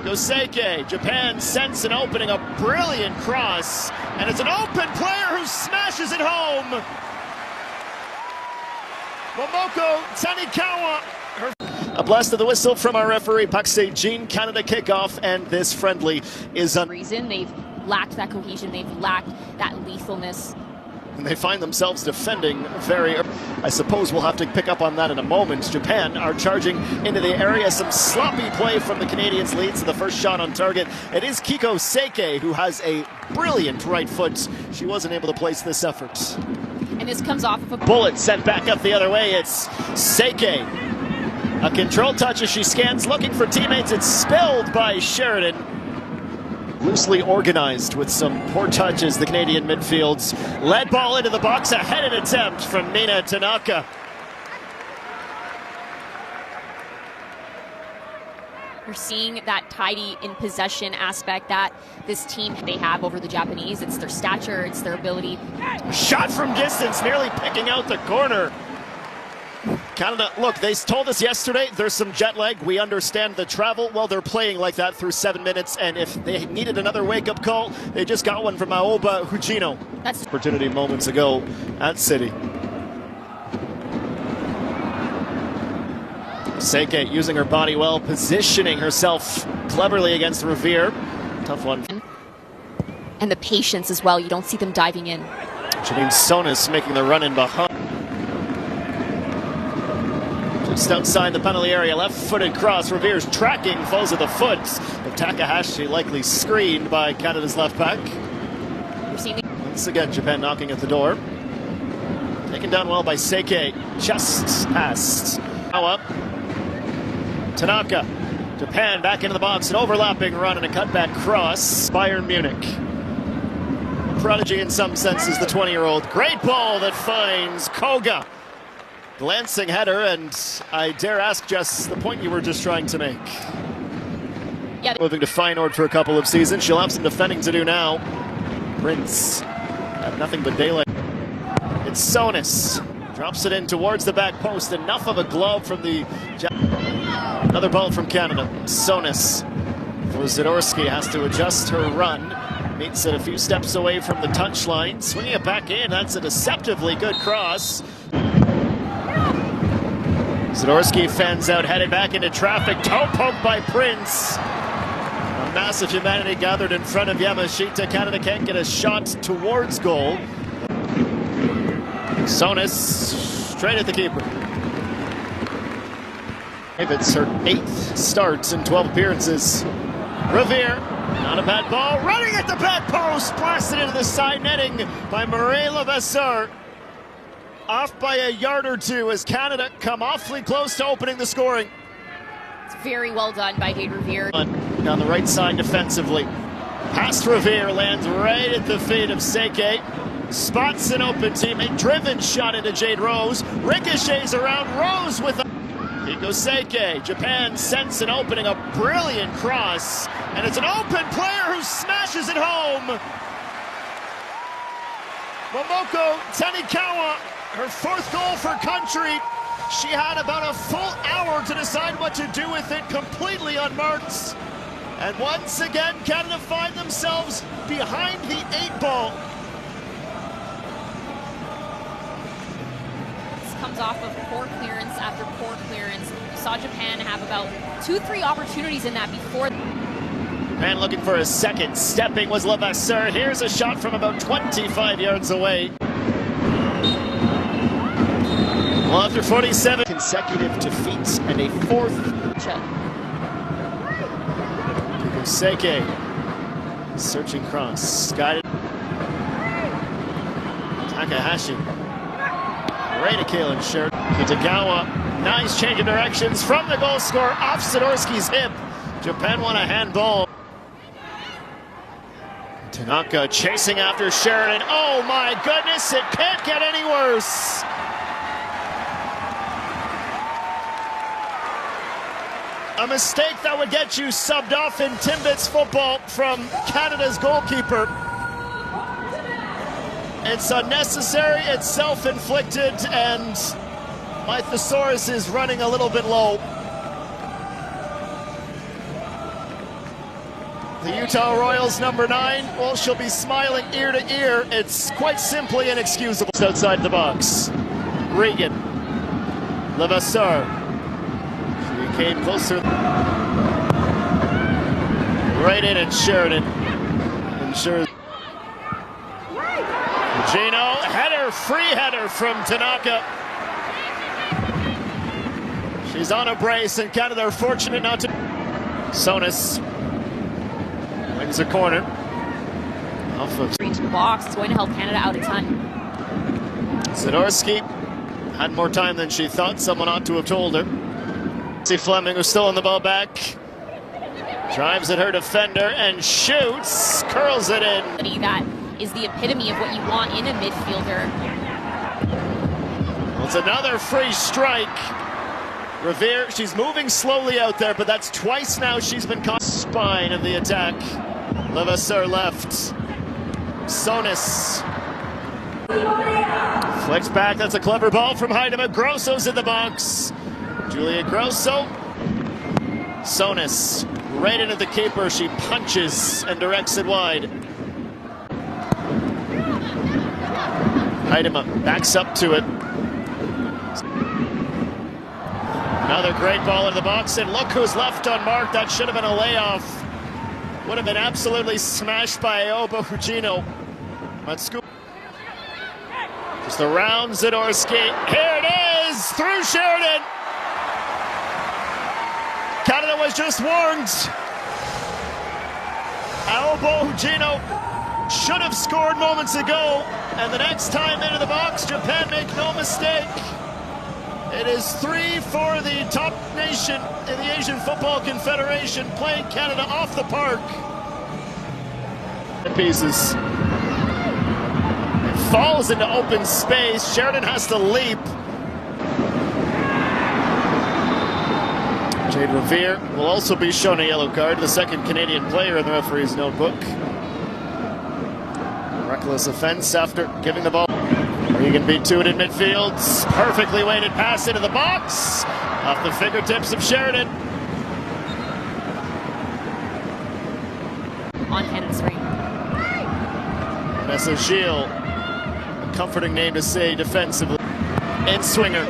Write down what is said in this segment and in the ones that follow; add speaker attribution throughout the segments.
Speaker 1: Seike, Japan sense an opening, a brilliant cross, and it's an open player who smashes it home. Momoko Tanikawa. A blast of the whistle from our referee, Pak Se-jin. Canada kickoff, and this friendly is on.
Speaker 2: Reason they've lacked that cohesion, they've lacked that lethalness.
Speaker 1: And they find themselves defending very. I suppose we'll have to pick up on that in a moment. Japan are charging into the area. Some sloppy play from the Canadians leads to the first shot on target. It is Kiko Seike who has a brilliant right foot. She wasn't able to place this effort.
Speaker 2: And this comes off of a
Speaker 1: bullet sent back up the other way. It's Seike. A control touch as she scans, looking for teammates. It's spilled by Sheridan. Loosely organized with some poor touches, the Canadian midfields. Led ball into the box, a headed attempt from Mina Tanaka.
Speaker 2: You're seeing that tidy in possession aspect that this team they have over the Japanese. It's their stature, it's their ability.
Speaker 1: Shot from distance, nearly picking out the corner. Canada, look, they told us yesterday there's some jet lag. We understand the travel. Well, they're playing like that through 7 minutes, and if they needed another wake-up call, they just got one from Aoba Hujino. That's opportunity moments ago at City. Seike using her body well, positioning herself cleverly against Revere. Tough one.
Speaker 2: And the patience as well. You don't see them diving in.
Speaker 1: Janine Sonis making the run in behind. Just outside the penalty area, left-footed cross. Revere's tracking, falls at the foot of Takahashi, likely screened by Canada's left back. Once again, Japan knocking at the door. Taken down well by Seike. Just passed. Now up. Tanaka. Japan back into the box. An overlapping run and a cutback cross. Bayern Munich. Prodigy in some senses, the 20-year-old. Great ball that finds Koga. Glancing header, and I dare ask just the point you were just trying to make.
Speaker 2: Yeah.
Speaker 1: Moving to Feyenoord for a couple of seasons. She'll have some defending to do now. Prince have nothing but daylight. It's Sonis. Drops it in towards the back post. Enough of a glove from the... Another ball from Canada. Sonis. Zadorsky has to adjust her run. Meets it a few steps away from the touchline. Swinging it back in. That's a deceptively good cross. Zadorsky fans out, headed back into traffic. Toe poke by Prince. A massive humanity gathered in front of Yamashita. Canada can't get a shot towards goal. Sonis straight at the keeper. It's her 8th starts in 12 appearances. Revere, not a bad ball, running at the back post, blasted into the side netting by Mireille Levasseur. Off by a yard or two as Canada come awfully close to opening the scoring.
Speaker 2: It's very well done by Jade Revere.
Speaker 1: Down the right side defensively. Past Revere, lands right at the feet of Seike. Spots an open teammate, driven shot into Jade Rose. Ricochets around Rose with a... Kiko Seike, Japan sense an opening, a brilliant cross. And it's an open player who smashes it home. Momoko Tanikawa. Her 4th goal for country. She had about a full hour to decide what to do with it, completely unmarked. And once again, Canada find themselves behind the 8 ball.
Speaker 2: This comes off of poor clearance after poor clearance. You saw Japan have about 2-3 opportunities in that before.
Speaker 1: Japan looking for a second. Stepping was Levasseur. Here's a shot from about 25 yards away. Well, after 47 consecutive defeats and a 4th. Seike. Searching cross. Guided. Takahashi. Right to Kalen Shirt. Kitagawa. Nice change of directions from the goal scorer off Zadorsky's hip. Japan won a handball. Tanaka chasing after Sheridan. Oh my goodness, it can't get any worse. A mistake that would get you subbed off in Timbits football from Canada's goalkeeper. It's unnecessary, it's self-inflicted, and my thesaurus is running a little bit low. The Utah Royals number 9, well, she'll be smiling ear to ear. It's quite simply inexcusable. Outside the box. Regan. Levasseur. She came closer. Right in, and Sheridan. Ensures. Gino, header, free header from Tanaka. She's on a brace, and Canada are fortunate not to. Sonis wins a corner. Off of
Speaker 2: reach the box is going to help Canada out a ton.
Speaker 1: Zadorsky had more time than she thought. Someone ought to have told her. See Fleming, who's still on the ball back. Drives at her defender and shoots. Curls it in.
Speaker 2: That is the epitome of what you want in a midfielder.
Speaker 1: Well, it's another free strike. Revere, she's moving slowly out there, but that's twice now she's been caught. Spine of the attack. Levasseur left. Sonis. Flicks back, that's a clever ball from Heidema. Grosso's in the box. Julia Grosso. Sonis, right into the keeper. She punches and directs it wide. Heidema backs up to it. Another great ball in the box, and look who's left unmarked. That should have been a layoff. Would have been absolutely smashed by Aoba Hugino. Just around Zadorsky. Here it is, through Sheridan. Canada was just warned. Aoba Hugino should have scored moments ago, and the next time into the box, Japan make no mistake. It is 3 for the top nation in the Asian Football Confederation, playing Canada off the park. Pieces. It falls into open space. Sheridan has to leap. Jade Revere will also be shown a yellow card, the second Canadian player in the referee's notebook. Reckless offense after giving the ball. Regan beat to it in midfield. Perfectly weighted pass into the box. Off the fingertips of Sheridan.
Speaker 2: On Canada's ring.
Speaker 1: Vanessa Gilles. A comforting name to say defensively. And Swinger.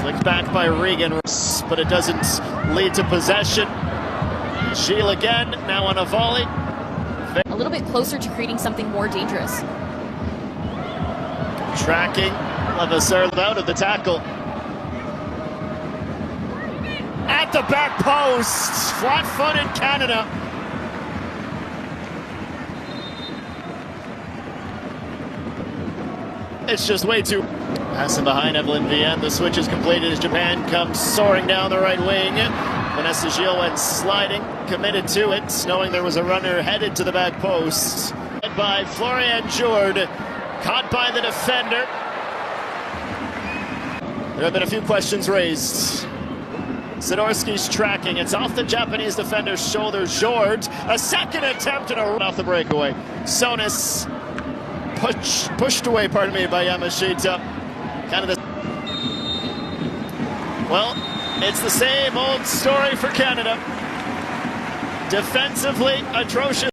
Speaker 1: Flicked back by Regan, but it doesn't lead to possession. Gilles again, now on a volley.
Speaker 2: A little bit closer to creating something more dangerous.
Speaker 1: Tracking, Levasseur out of the tackle. At the back post, flat-footed Canada. It's just way too... Passing behind Evelyn Vienne, the switch is completed as Japan comes soaring down the right wing. Vanessa Gilles went sliding, committed to it, knowing there was a runner headed to the back post. Led by Florian Jourde, caught by the defender. There have been a few questions raised. Zadorsky's tracking, it's off the Japanese defender's shoulder. Jourde, a second attempt and a run off the breakaway. Sonis, pushed away, by Yamashita. Canada. Well, it's the same old story for Canada. Defensively atrocious.